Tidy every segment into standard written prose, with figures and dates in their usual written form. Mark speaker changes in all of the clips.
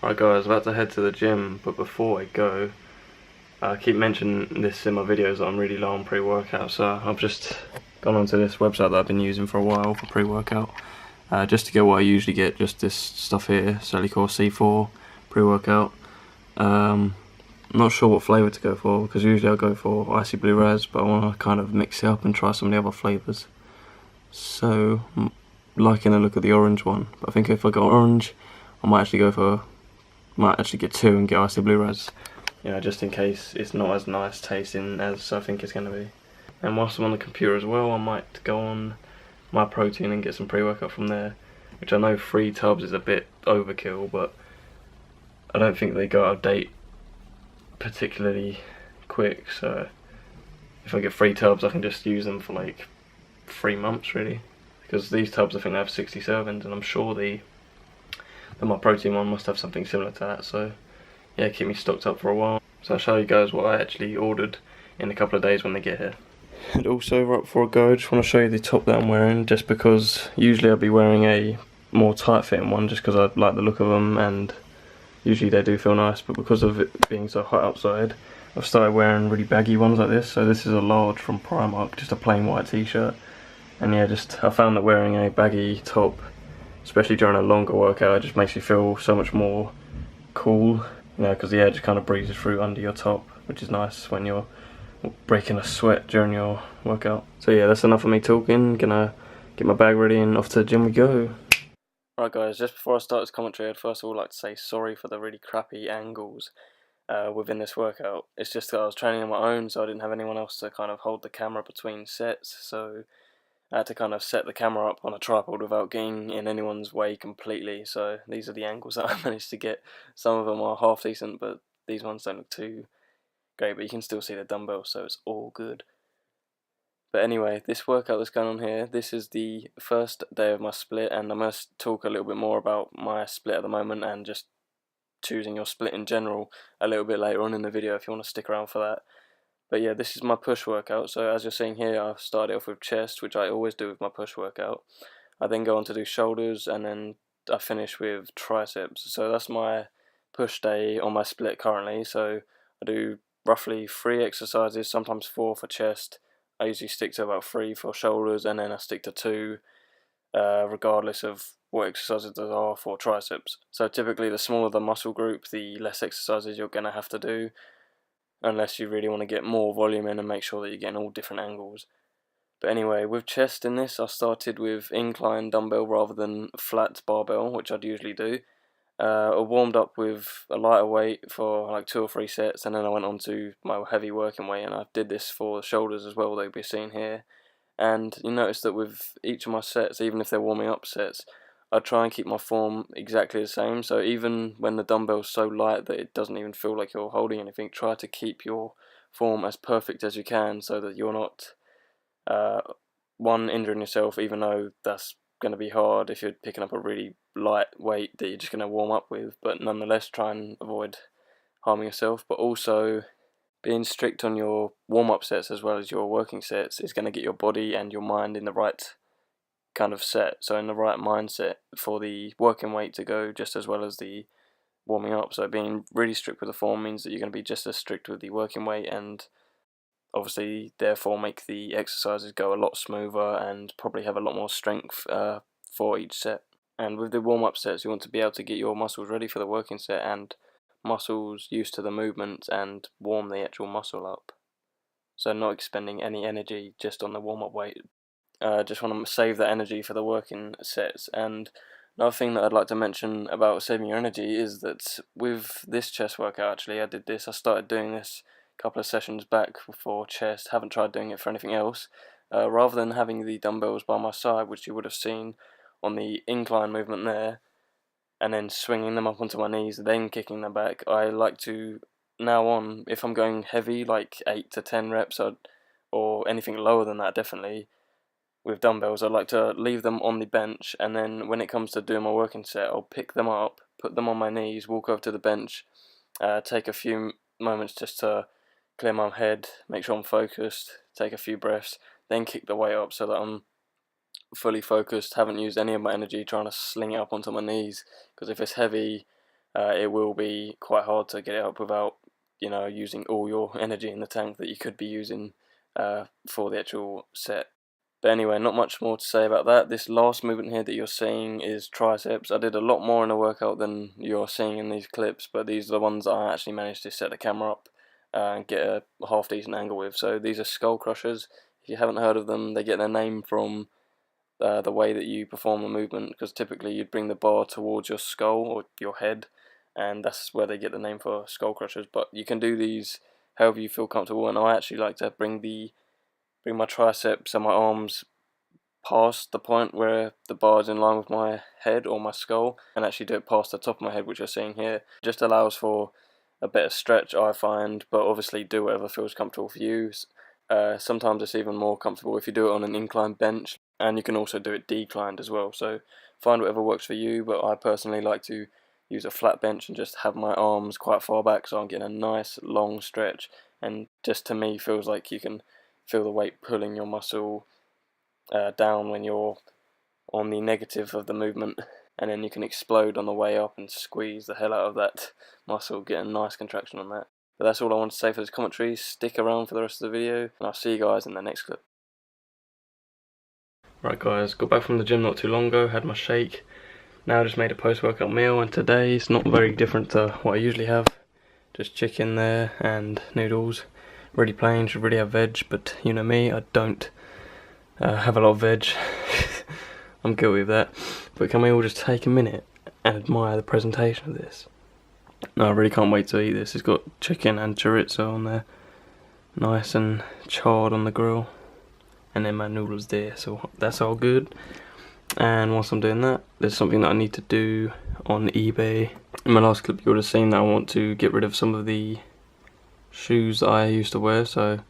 Speaker 1: Right guys, about to head to the gym, but before I go, I keep mentioning this in my videos that I'm really low on pre-workout, so I've just gone onto this website that I've been using for a while for pre-workout, just to get what I usually get, just this stuff here, Cellucor C4 pre-workout. I'm not sure what flavour to go for, because usually I go for Icy Blue Raz, but I want to kind of mix it up and try some of the other flavours. So, I'm liking the look of the orange one, but I think if I go orange, I might actually get two and get Icy Blue Raz, just in case it's not as nice tasting as I think it's going to be. And whilst I'm on the computer as well, I might go on MyProtein and get some pre-workout from there, which I know 3 tubs is a bit overkill, but I don't think they go out of date particularly quick, so if I get 3 tubs I can just use them for like 3 months really, because these tubs I think they have 60 servings, and I'm sure the MyProtein one must have something similar to that, so yeah, keep me stocked up for a while. So I'll show you guys what I actually ordered in a couple of days when they get here. And also, right before I go, I just want to show you the top that I'm wearing, just because usually I'd be wearing a more tight fitting one just because I like the look of them, and usually they do feel nice, but because of it being so hot outside, I've started wearing really baggy ones like this. So this is a large from Primark, just a plain white t-shirt, and yeah, I found that wearing a baggy top, especially during a longer workout, it just makes you feel so much more cool, because the air just kind of breezes through under your top, which is nice when you're breaking a sweat during your workout. So yeah, that's enough of me talking. Gonna get my bag ready and off to the gym we go. Right guys, just before I start this commentary, I'd first of all like to say sorry for the really crappy angles within this workout. It's just that I was training on my own, so I didn't have anyone else to kind of hold the camera between sets, so I had to kind of set the camera up on a tripod without getting in anyone's way completely. So these are the angles that I managed to get. Some of them are half decent, but these ones don't look too great, but you can still see the dumbbells, so it's all good. But anyway, this workout that's going on here, this is the first day of my split, and I'm going to talk a little bit more about my split at the moment and just choosing your split in general a little bit later on in the video if you want to stick around for that. But yeah, this is my push workout. So as you're seeing here, I've started off with chest, which I always do with my push workout. I then go on to do shoulders, and then I finish with triceps. So that's my push day on my split currently. So I do roughly 3 exercises, sometimes 4 for chest. I usually stick to about 3 for shoulders, and then I stick to 2 regardless of what exercises there are for triceps. So typically the smaller the muscle group, the less exercises you're going to have to do, unless you really want to get more volume in and make sure that you're getting all different angles. But anyway, with chest in this, I started with incline dumbbell rather than flat barbell, which I'd usually do. I warmed up with a lighter weight for like 2 or 3 sets, and then I went on to my heavy working weight, and I did this for the shoulders as well, they'll be seen here. And you notice that with each of my sets, even if they're warming up sets, I try and keep my form exactly the same. So even when the dumbbell's so light that it doesn't even feel like you're holding anything, try to keep your form as perfect as you can so that you're not uh, injuring yourself, even though that's going to be hard if you're picking up a really light weight that you're just going to warm up with, but nonetheless try and avoid harming yourself. But also being strict on your warm-up sets as well as your working sets is going to get your body and your mind in the right kind of set, so in the right mindset for the working weight to go just as well as the warming up. So being really strict with the form means that you're going to be just as strict with the working weight, and obviously therefore make the exercises go a lot smoother and probably have a lot more strength for each set. And with the warm-up sets, you want to be able to get your muscles ready for the working set and muscles used to the movement and warm the actual muscle up. So not expending any energy just on the warm-up weight. Just want to save that energy for the working sets. And another thing that I'd like to mention about saving your energy is that with this chest workout, actually, I started doing this a couple of sessions back for chest, haven't tried doing it for anything else. Rather than having the dumbbells by my side, which you would have seen on the incline movement there, and then swinging them up onto my knees, then kicking them back, I like to, now on, if I'm going heavy, like 8 to 10 reps, or anything lower than that definitely, with dumbbells, I like to leave them on the bench, and then when it comes to doing my working set, I'll pick them up, put them on my knees, walk over to the bench, take a few moments just to clear my head, make sure I'm focused, take a few breaths, then kick the weight up so that I'm fully focused, haven't used any of my energy trying to sling it up onto my knees, because if it's heavy, it will be quite hard to get it up without, you know, using all your energy in the tank that you could be using for the actual set. But anyway, not much more to say about that. This last movement here that you're seeing is triceps. I did a lot more in the workout than you're seeing in these clips, but these are the ones that I actually managed to set the camera up and get a half decent angle with. So these are skull crushers. If you haven't heard of them, they get their name from the way that you perform the movement, because typically you'd bring the bar towards your skull or your head, and that's where they get the name for skull crushers. But you can do these however you feel comfortable, and I actually like to bring my triceps and my arms past the point where the bar is in line with my head or my skull, and actually do it past the top of my head, which you're seeing here. Just allows for a better stretch, I find, but obviously do whatever feels comfortable for you. Sometimes it's even more comfortable if you do it on an inclined bench, and you can also do it declined as well. So find whatever works for you, but I personally like to use a flat bench and just have my arms quite far back, so I'm getting a nice long stretch, and just to me feels like you can feel the weight pulling your muscle down when you're on the negative of the movement, and then you can explode on the way up and squeeze the hell out of that muscle, get a nice contraction on that. But that's all I want to say for this commentary. Stick around for the rest of the video, and I'll see you guys in the next clip. Right guys, got back from the gym not too long ago, had my shake. Now I just made a post-workout meal, and today it's not very different to what I usually have. Just chicken there and noodles. Really plain, should really have veg, but you know me, I don't have a lot of veg. I'm guilty of that. But can we all just take a minute and admire the presentation of this? No, I really can't wait to eat this. It's got chicken and chorizo on there, nice and charred on the grill, and then my noodles there, so that's all good. And whilst I'm doing that, there's something that I need to do on eBay. In my last clip you would have seen that I want to get rid of some of the shoes that I used to wear, so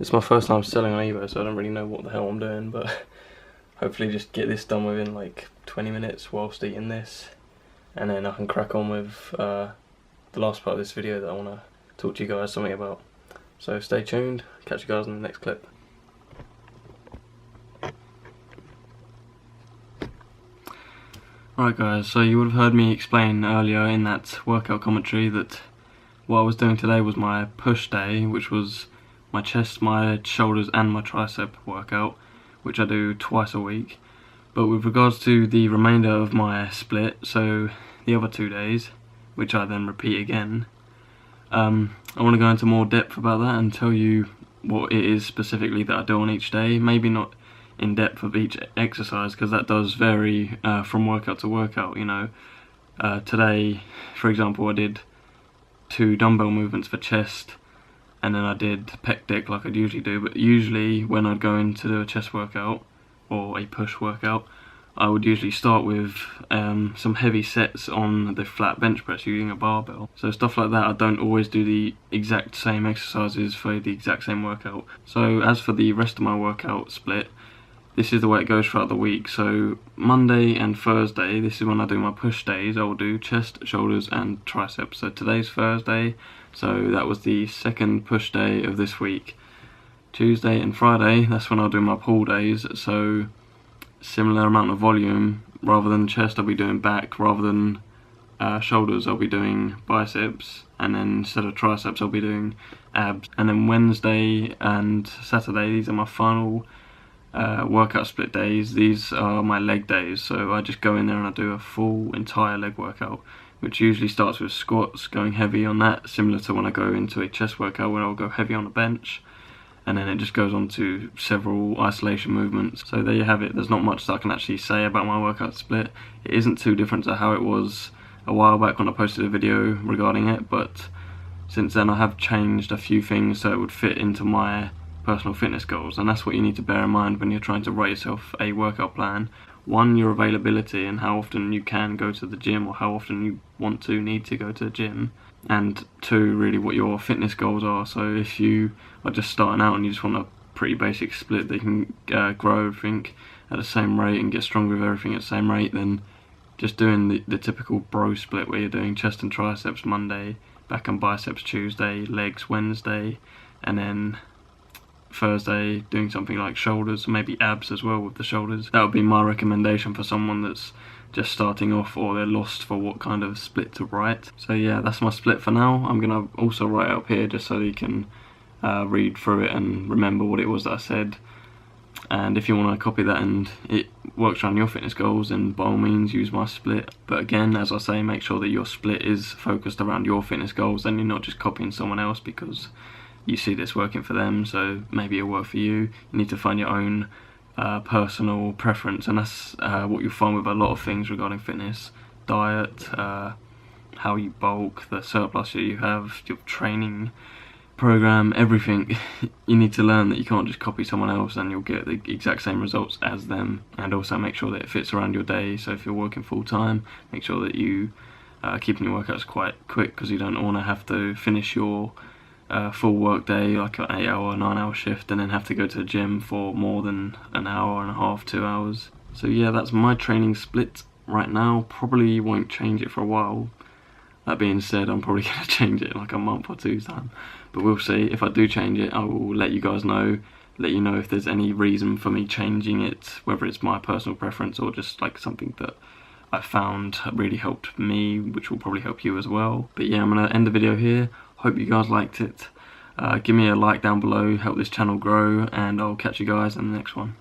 Speaker 1: it's my first time selling on eBay, so I don't really know what the hell I'm doing, but hopefully just get this done within like 20 minutes whilst eating this, and then I can crack on with the last part of this video that I want to talk to you guys something about. So stay tuned, catch you guys in the next clip. Right guys, so you would have heard me explain earlier in that workout commentary that what I was doing today was my push day, which was my chest, my shoulders and my tricep workout, which I do twice a week. But with regards to the remainder of my split, so the other 2 days, which I then repeat again, I want to go into more depth about that and tell you what it is specifically that I do on each day. Maybe not in depth of each exercise, because that does vary from workout to workout, you know. Today, for example, I did 2 dumbbell movements for chest, and then I did pec deck like I'd usually do. But usually when I'd go in to do a chest workout or a push workout, I would usually start with some heavy sets on the flat bench press using a barbell. So stuff like that, I don't always do the exact same exercises for the exact same workout. So as for the rest of my workout split, this is the way it goes throughout the week. So Monday and Thursday, this is when I do my push days. I will do chest, shoulders and triceps. So today's Thursday, so that was the second push day of this week. Tuesday and Friday, that's when I'll do my pull days. So similar amount of volume. Rather than chest, I'll be doing back. Rather than shoulders, I'll be doing biceps. And then instead of triceps, I'll be doing abs. And then Wednesday and Saturday, these are my final workout split days. These are my leg days, so I just go in there and I do a full entire leg workout, which usually starts with squats, going heavy on that, similar to when I go into a chest workout where I'll go heavy on the bench, and then it just goes on to several isolation movements. So there you have it. There's not much that I can actually say about my workout split. It isn't too different to how it was a while back when I posted a video regarding it, but since then I have changed a few things so it would fit into my personal fitness goals, and that's what you need to bear in mind when you're trying to write yourself a workout plan. One, your availability and how often you can go to the gym, or how often you need to go to the gym, and 2, really what your fitness goals are. So if you are just starting out and you just want a pretty basic split that you can grow everything at the same rate and get stronger with everything at the same rate, then just doing the typical bro split where you're doing chest and triceps Monday, back and biceps Tuesday, legs Wednesday, and then Thursday doing something like shoulders, maybe abs as well with the shoulders. That would be my recommendation for someone that's just starting off, or they're lost for what kind of split to write. So yeah, that's my split for now. I'm gonna also write it up here just so that you can read through it and remember what it was that I said. And if you want to copy that and it works around your fitness goals, then by all means use my split. But again, as I say, make sure that your split is focused around your fitness goals, and you're not just copying someone else because you see this working for them, so maybe it'll work for you. You need to find your own personal preference, and that's what you'll find with a lot of things regarding fitness: diet, how you bulk, the surplus that you have, your training program, everything. You need to learn that you can't just copy someone else and you'll get the exact same results as them. And also make sure that it fits around your day. So if you're working full time, make sure that you keeping your workouts quite quick, because you don't want to have to finish your full work day, like an 8-hour, 9-hour shift, and then have to go to the gym for more than an hour and a half, 2 hours. So yeah, that's my training split right now. Probably won't change it for a while. That being said, I'm probably going to change it in like a month or two's time, but we'll see. If I do change it, I will let you guys know, let you know if there's any reason for me changing it, whether it's my personal preference or just like something that I found really helped me, which will probably help you as well. But yeah, I'm going to end the video here. Hope you guys liked it. Give me a like down below, help this channel grow, and I'll catch you guys in the next one.